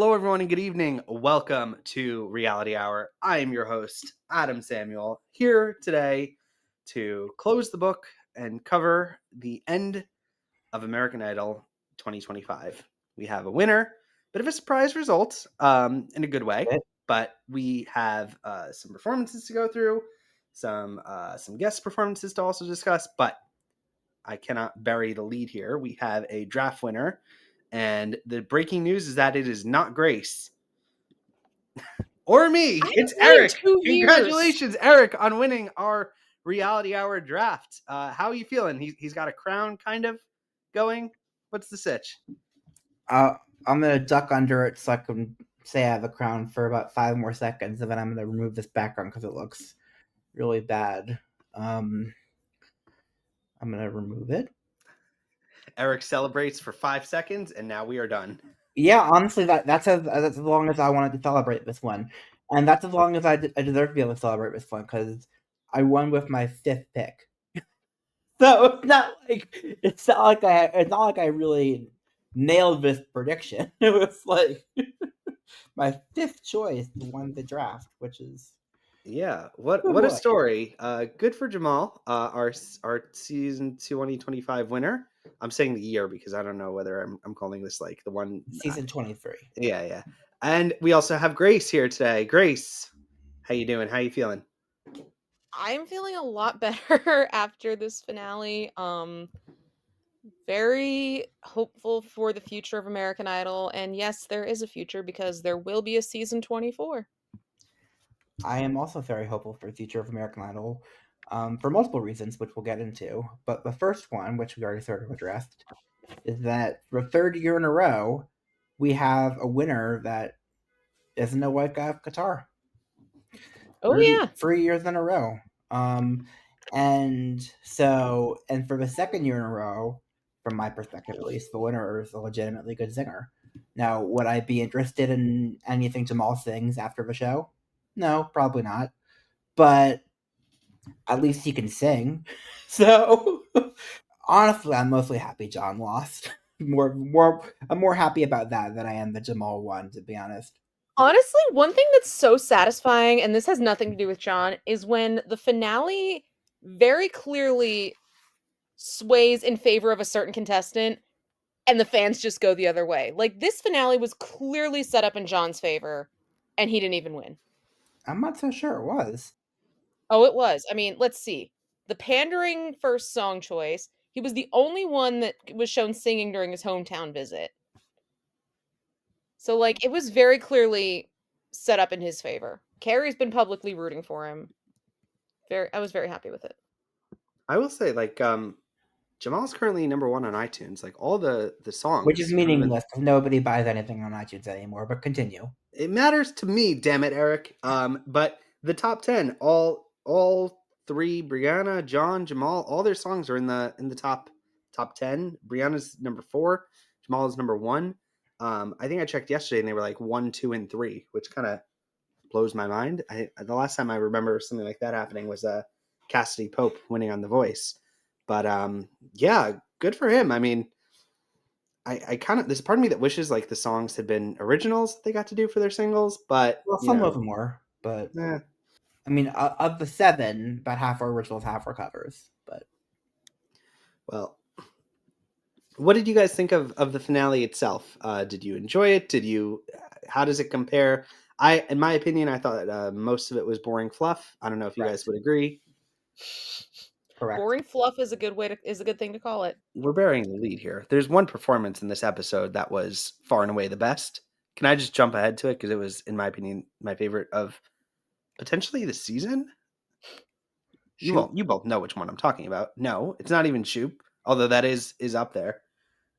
Hello, everyone, and good evening. Welcome to Reality Hour. I am your host, Adam Samuel, here today to close the book and cover the end of American Idol 2025. We have a winner, bit of a surprise result in a good way, but we have some performances to go through, some guest performances to also discuss, but I cannot bury the lead here. We have a draft winner, and the breaking news is that it is not Grace or me. I It's haven't won in Eric. 2 years. Congratulations, Eric, on winning our Reality Hour draft. How are you feeling? He's got a crown kind of going. What's the sitch? I'm going to duck under it so I can say I have a crown for about 5 more seconds, and then I'm going to remove this background because it looks really bad. I'm going to remove it. Eric celebrates for 5 seconds, and now we are done. Yeah, honestly, that's as long as I wanted to celebrate this one. And that's as long as I deserve to be able to celebrate this one, because I won with my 5th pick. So it's not like I really nailed this prediction. It was like my 5th choice won the draft, which is what a story. Good for Jamal, our season 2025 winner. I'm saying the year because I don't know whether I'm calling this like the one season 23. Yeah. And we also have Grace here today. Grace, how you doing? How you feeling? I'm feeling a lot better after this finale. Very hopeful for the future of American Idol, and yes, there is a future because there will be a season 24. I am also very hopeful for the future of American Idol, for multiple reasons, which we'll get into. But the first one, which we already sort of addressed, is that for the 3rd year in a row, we have a winner that isn't a white guy of Qatar. Oh, yeah. 3 years in a row. And for the 2nd year in a row, from my perspective at least, the winner is a legitimately good singer. Now, would I be interested in anything Jamal sings after the show? No, probably not. But at least he can sing. So honestly, I'm mostly happy John lost. I'm more happy about that than I am that Jamal won, to be honest. Honestly, one thing that's so satisfying, and this has nothing to do with John, is when the finale very clearly sways in favor of a certain contestant and the fans just go the other way. Like, this finale was clearly set up in John's favor, and he didn't even win. I'm not so sure it was. Oh, it was. I mean, let's see. The pandering first song choice, he was the only one that was shown singing during his hometown visit. So, like, it was very clearly set up in his favor. Carrie's been publicly rooting for him. I was very happy with it. I will say, like, Jamal's currently number 1 on iTunes. Like, all the songs, which is meaningless because nobody buys anything on iTunes anymore. But continue. It matters to me, damn it, Eric. But the top 10, all 3, Brianna, John, Jamal, all their songs are in the top 10. Brianna's number 4, Jamal is number 1. I think I checked yesterday and they were like 1, 2, and 3, which kind of blows my mind. The last time I remember something like that happening was Cassidy Pope winning on The Voice. But yeah, good for him. I mean, I kind of, there's part of me that wishes like the songs had been originals they got to do for their singles, but some of them were. But I mean, of the 7, about half are originals, half are covers. But well, what did you guys think of the finale itself? Did you enjoy it? How does it compare? In my opinion, I thought most of it was boring fluff. I don't know if you guys would agree. Correct. Boring fluff is a good thing to call it. We're burying the lead here. There's one performance in this episode that was far and away the best. Can I just jump ahead to it because it was, in my opinion, my favorite of potentially the season? You both know which one I'm talking about. No, it's not even Shoop, although that is up there.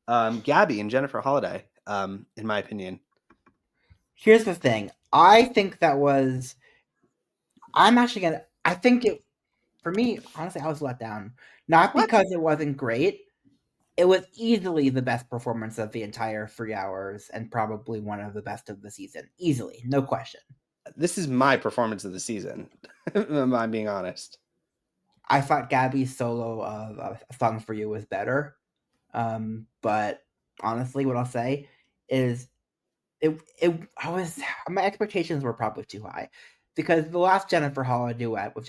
Gabby and Jennifer Holliday, in my opinion. Here's the thing. I think that was. I think it. For me, honestly, I was let down. Not because it wasn't great. It was easily the best performance of the entire 3 hours and probably one of the best of the season. Easily, no question. This is my performance of the season. I'm being honest. I thought Gabby's solo of A Song for You was better. But honestly, what I'll say is my expectations were probably too high because the last Jennifer Hollow duet with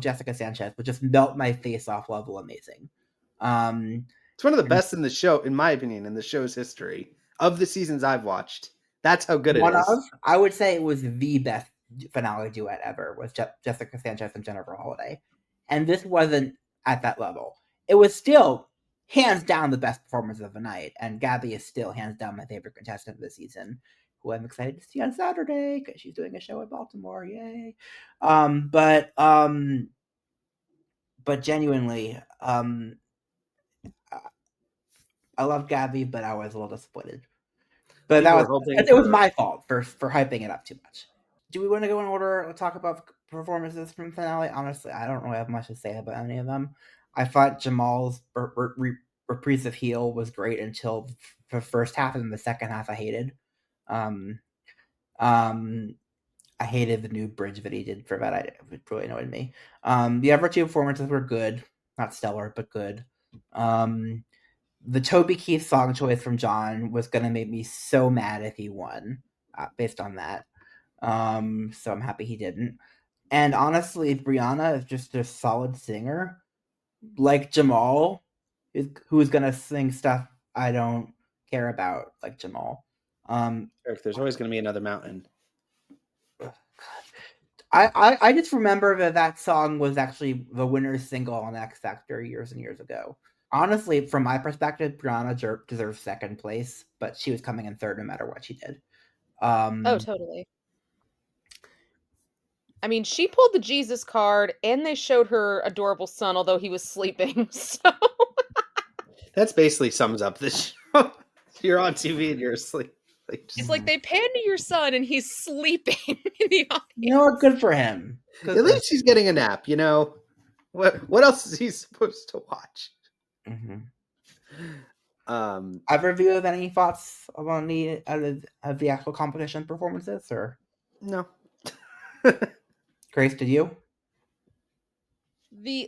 Jessica Sanchez would just melt my face off level amazing. It's one of the best in the show, in my opinion, in the show's history of the seasons I've watched. That's how good it is. I would say it was the best finale duet ever with Jessica Sanchez and Jennifer Holliday, and this wasn't at that level. It was still hands down the best performance of the night, and Gabby is still hands down my favorite contestant of the season, who I'm excited to see on Saturday because she's doing a show in Baltimore. Yay! But genuinely, I love Gabby, but I was a little disappointed. But it was my fault for hyping it up too much. Do we want to go in order and talk about performances from the finale? Honestly, I don't really have much to say about any of them. I thought Jamal's reprise of Heel was great until the first half, and the second half I hated. I hated the new bridge that he did for that. It really annoyed me. The other two performances were good, not stellar, but good. The Toby Keith song choice from John was gonna make me so mad if he won, based on that. So I'm happy he didn't. And honestly, Brianna is just a solid singer, like Jamal, who's gonna sing stuff I don't care about, like Jamal. Eric, there's always going to be another mountain. I just remember that song was actually the winner's single on X Factor years and years ago. Honestly, from my perspective, Brianna deserves second place, but she was coming in third no matter what she did. Oh, totally. I mean, she pulled the Jesus card, and they showed her adorable son, although he was sleeping. So That's basically sums up this show. You're on TV and you're asleep. it's like they pan to your son, and he's sleeping in the audience. You know what? Good for him. At least he's getting a nap. You know, what else is he supposed to watch? I've reviewed any thoughts on the actual competition performances, or no? Grace, did you?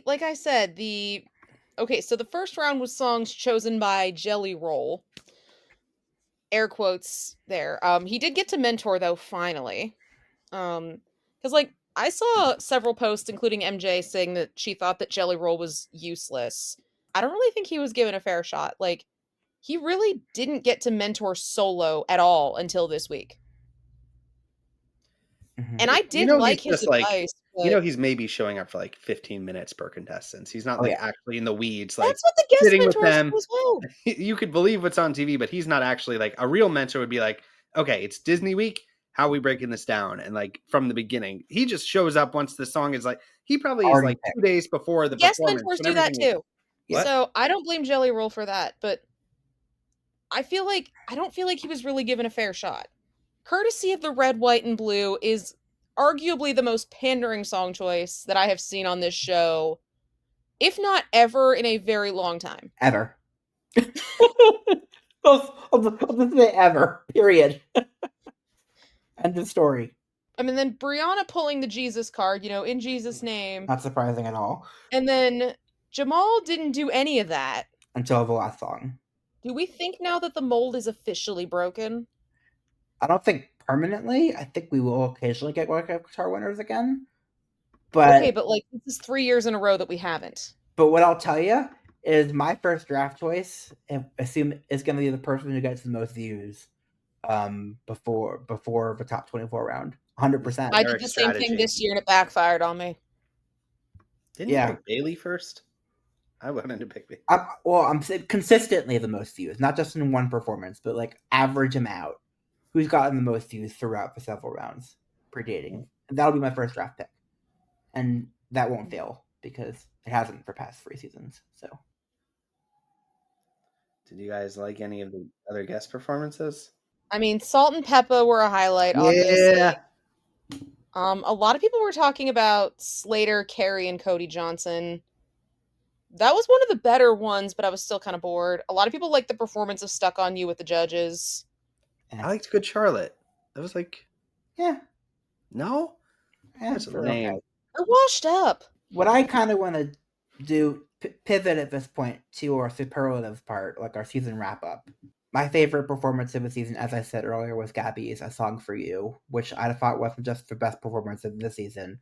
Like I said, okay, so the first round was songs chosen by Jelly Roll. Air quotes there. He did get to mentor though, finally. Because like I saw several posts, including MJ, saying that she thought that Jelly Roll was useless. I don't really think he was given a fair shot. Like, he really didn't get to mentor solo at all until this week. And I did like his advice. He's maybe showing up for like 15 minutes per contestant. He's not actually in the weeds. Like, that's what the guest sitting with them. As well. You could believe what's on TV, but he's not actually like a real mentor would be like, okay, it's Disney week. How are we breaking this down? And like from the beginning, he just shows up once the song is like, he probably is like 2 days before the performance. Yes, mentors do that too. So I don't blame Jelly Roll for that, but I don't feel like he was really given a fair shot. Courtesy of the Red, White, and Blue is arguably the most pandering song choice that I have seen on this show, if not ever, in a very long time. Ever. I'll just say ever. Period. End of story. I mean, then Brianna pulling the Jesus card, in Jesus' name. Not surprising at all. And then Jamal didn't do any of that. Until the last song. Do we think now that the mold is officially broken? I don't think permanently. I think we will occasionally get guitar winners again. But okay, but like this is 3 years in a row that we haven't. But what I'll tell you is my first draft choice, assume is going to be the person who gets the most views before the top 24 round. 100%. I did the same thing this year and it backfired on me. Didn't you pick Bailey first? I wanted to pick Bailey. I'm saying consistently the most views, not just in one performance, but like average amount. Who's gotten the most views throughout the several rounds predating. And that'll be my first draft pick. And that won't fail because it hasn't for past 3 seasons. So, did you guys like any of the other guest performances? I mean, Salt and Peppa were a highlight, obviously. Yeah. A lot of people were talking about Slater, Carrie, and Cody Johnson. That was one of the better ones, but I was still kind of bored. A lot of people liked the performance of Stuck on You with the judges. I liked Good Charlotte. That was like... Yeah. No? That's lame. Okay. They're washed up. What I kind of want to do, pivot at this point to our superlatives part, like our season wrap-up. My favorite performance of the season, as I said earlier, was Gabby's "A Song for You," which I thought wasn't just the best performance of this season,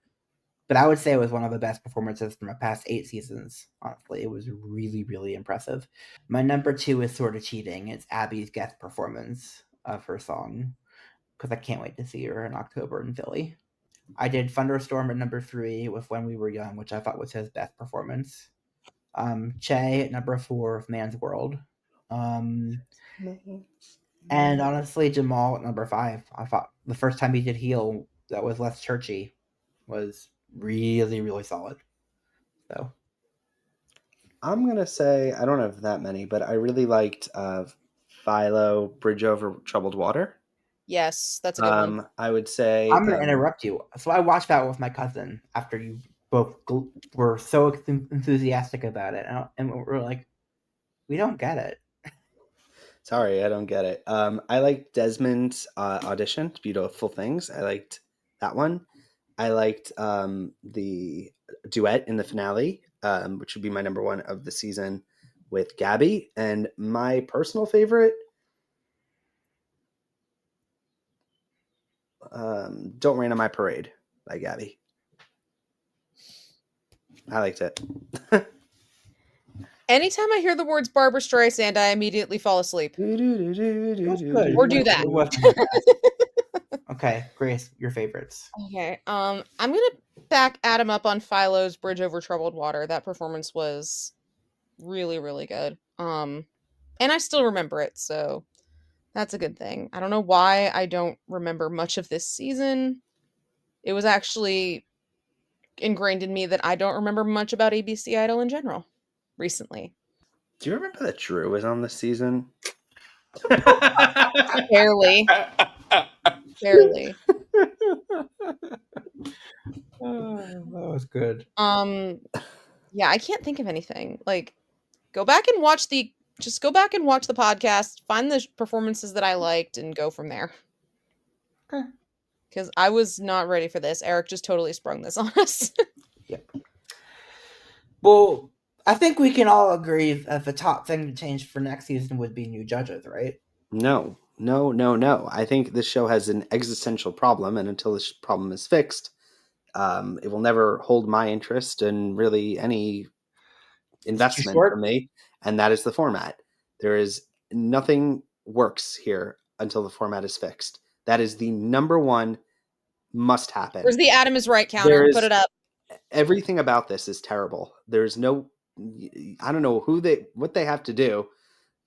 but I would say it was one of the best performances from the past 8 seasons. Honestly, it was really, really impressive. My number 2 is sort of cheating. It's Abby's guest performance of her song, because I can't wait to see her in October in Philly. I did Thunderstorm at number 3 with When We Were Young, which I thought was his best performance. Che at number 4 with Man's World. And honestly, Jamal at number 5. I thought the first time he did Heal that was less churchy was really, really solid. So I'm gonna say I don't have that many, but I really liked Philo Bridge Over Troubled Water. Yes, that's a good one. I would say I'm going to interrupt you. So I watched that with my cousin after you both were so enthusiastic about it, and we're like, we don't get it. sorry, I don't get it. I liked Desmond's audition, Beautiful Things. I liked that one. I liked the duet in the finale, which would be my number 1 of the season with Gabby. And my personal favorite, Don't Rain on My Parade by Gabby. I liked it. Anytime I hear the words Barbara Streisand, I immediately fall asleep. Good. Or do that. It wasn't the best. Okay, Grace, your favorites. Okay. I'm gonna back Adam up on Philo's Bridge Over Troubled Water. That performance was really, really good. And I still remember it, so that's a good thing. I don't know why I don't remember much of this season. It was actually ingrained in me that I don't remember much about ABC Idol in general recently. Do you remember that Drew was on this season? Barely. Barely. That was good. Yeah, I can't think of anything. Like, go back and watch the podcast, find the performances that I liked, and go from there. Okay. Because I was not ready for this. Eric just totally sprung this on us. Yep. Well, I think we can all agree that the top thing to change for next season would be new judges, right? No. I think this show has an existential problem, and until this problem is fixed, it will never hold my interest in really any investment for me, and that is the format. There is nothing works here until the format is fixed. That is the number 1 must happen. Where's the Adam is right counter? Put it up. Everything about this is terrible. There's no, I don't know what they have to do,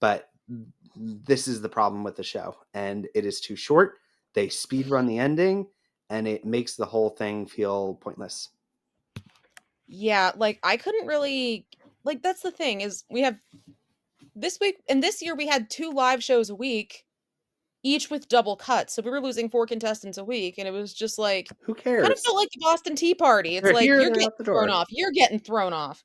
but this is the problem with the show, and it is too short. They speed run the ending, and it makes the whole thing feel pointless. Yeah, like I couldn't really like that's the thing is we have this week and this year we had 2 live shows a week, each with double cuts. So we were losing 4 contestants a week, and it was just like Who cares? kind of felt like the Boston Tea Party. It's They're like here, you're they're getting out the door. thrown off. You're getting thrown off.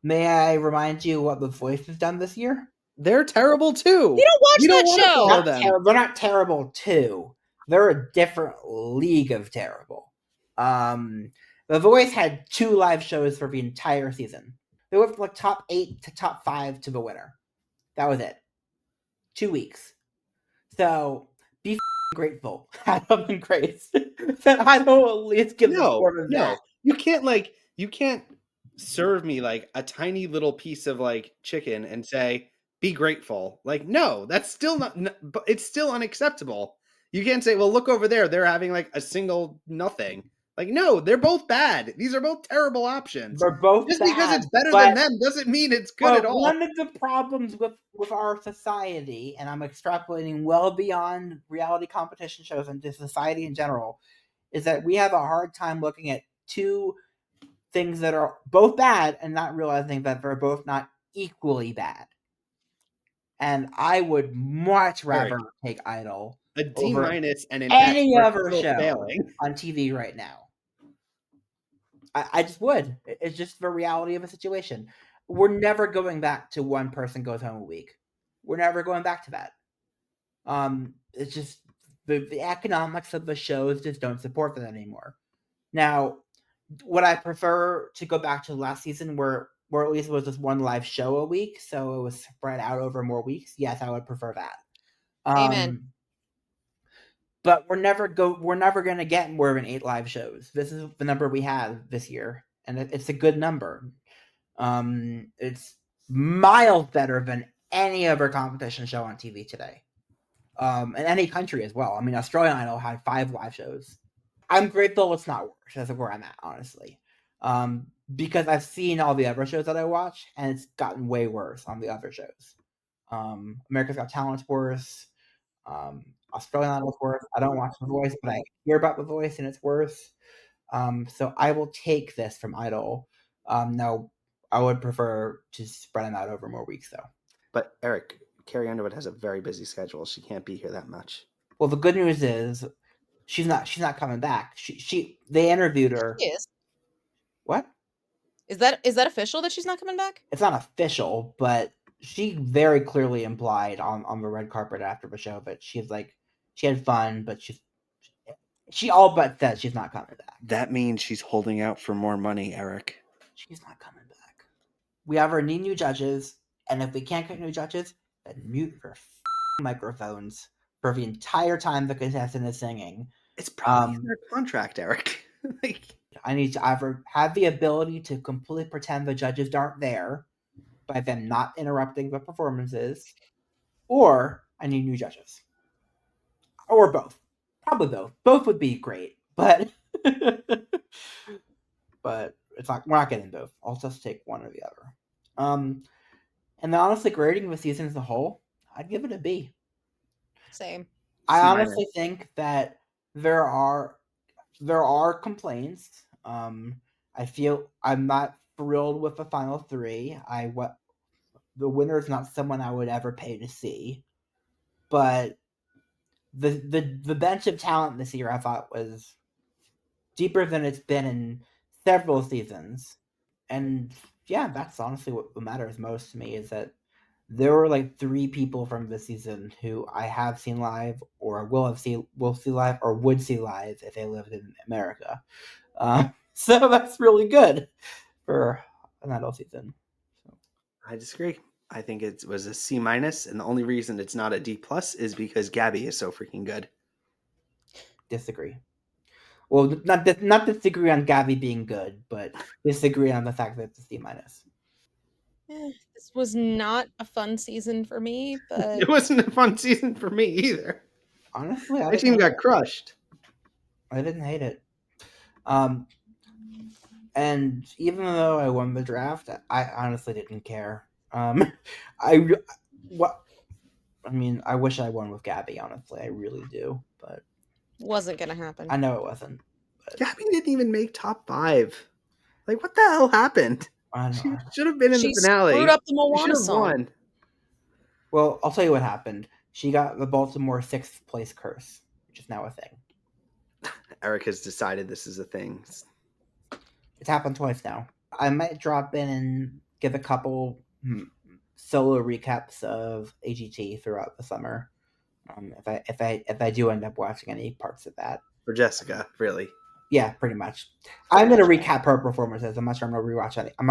May I remind you what The Voice has done this year? They're terrible too. You don't watch that wanna show. follow them. They're not terrible too. They're a different league of terrible. The Voice had 2 live shows for the entire season. They went from like top 8 to top 5 to the winner. That was it. 2 weeks. So be grateful, Adam and Grace, that I don't at least give the score of that. You can't serve me like a tiny little piece of like chicken and say be grateful. Like, no, that's still not. But it's still unacceptable. You can't say, well, look over there. They're having like a single nothing. Like, no, they're both bad. These are both terrible options. They're both just bad, because it's better than them doesn't mean it's good at all. One of the problems with our society, and I'm extrapolating well beyond reality competition shows and just society in general, is that we have a hard time looking at 2 things that are both bad and not realizing that they're both not equally bad. And I would much rather take Idol a D- and an any F other show on TV right now. I just would. It's just the reality of a situation. We're never going back to one person goes home a week. We're never going back to that. It's just the economics of the shows just don't support that anymore. Now, would I prefer to go back to last season where or at least it was just one live show a week, so it was spread out over more weeks, yes, I would prefer that. Amen. But we're never going to get more than 8 live shows. This is the number we have this year, and it's a good number. It's miles better than any other competition show on TV today. In any country as well. I mean, Australian Idol had 5 live shows. I'm grateful it's not worse. That's where I'm at, honestly. Because I've seen all the other shows that I watch, and it's gotten way worse on the other shows. America's Got Talent's worse. Australian Idol's worse. I don't watch The Voice, but I hear about The Voice, and it's worse. So I will take this from Idol. Now, I would prefer to spread them out over more weeks, though. But Eric, Carrie Underwood has a very busy schedule. She can't be here that much. Well, the good news is she's not coming back. They interviewed her. She is. What? Is that official that she's not coming back? It's not official, but she very clearly implied on the red carpet after the show that she's like she had fun, but she all but said she's not coming back. That means she's holding out for more money, Eric. She's not coming back. We ever need new judges, and if we can't get new judges, then mute your microphones for the entire time the contestant is singing. It's probably in their contract, Eric. Like, I need to either have the ability to completely pretend the judges aren't there by them not interrupting the performances, or I need new judges. Or both. Probably both. Both would be great, but but it's not. We're not getting both. I'll just take one or the other. And then honestly, grading the season as a whole, I'd give it a B. Same. I honestly think that there are complaints. I feel I'm not thrilled with the final 3. The winner is not someone I would ever pay to see, but the bench of talent this year I thought was deeper than it's been in several seasons, and yeah, that's honestly what matters most to me is that there were like 3 people from this season who I have seen live, or will see live, or would see live if they lived in America. So that's really good for an Idol season. So. I disagree. I think it was a C-, and the only reason it's not a D+ is because Gabby is so freaking good. Disagree. Well, not disagree on Gabby being good, but disagree on the fact that it's a C-. This was not a fun season for me, but it wasn't a fun season for me either. Honestly, my team got crushed. I didn't hate it. And even though I won the draft, I honestly didn't care. I wish I won with Gabby. Honestly, I really do, but wasn't gonna happen. I know it wasn't. But Gabby didn't even make top 5. Like, what the hell happened? She should have been in the finale. She screwed up the Moana song. Won. Well, I'll tell you what happened. She got the Baltimore 6th place curse, which is now a thing. Eric has decided this is a thing. It's happened twice now. I might drop in and give a couple solo recaps of AGT throughout the summer. If I do end up watching any parts of that. For Jessica, really. Yeah, pretty much. I'm gonna recap her performances. I'm not sure I'm gonna rewatch any. I'm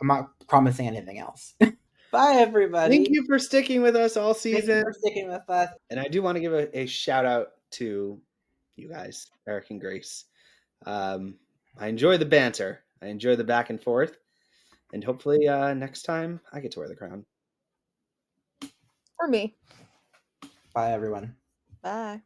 not promising anything else. Bye, everybody. Thank you for sticking with us all season. Thank you for sticking with us. And I do want to give a shout out to you guys, Eric and Grace. I enjoy the banter. I enjoy the back and forth. And hopefully next time I get to wear the crown. For me. Bye, everyone. Bye.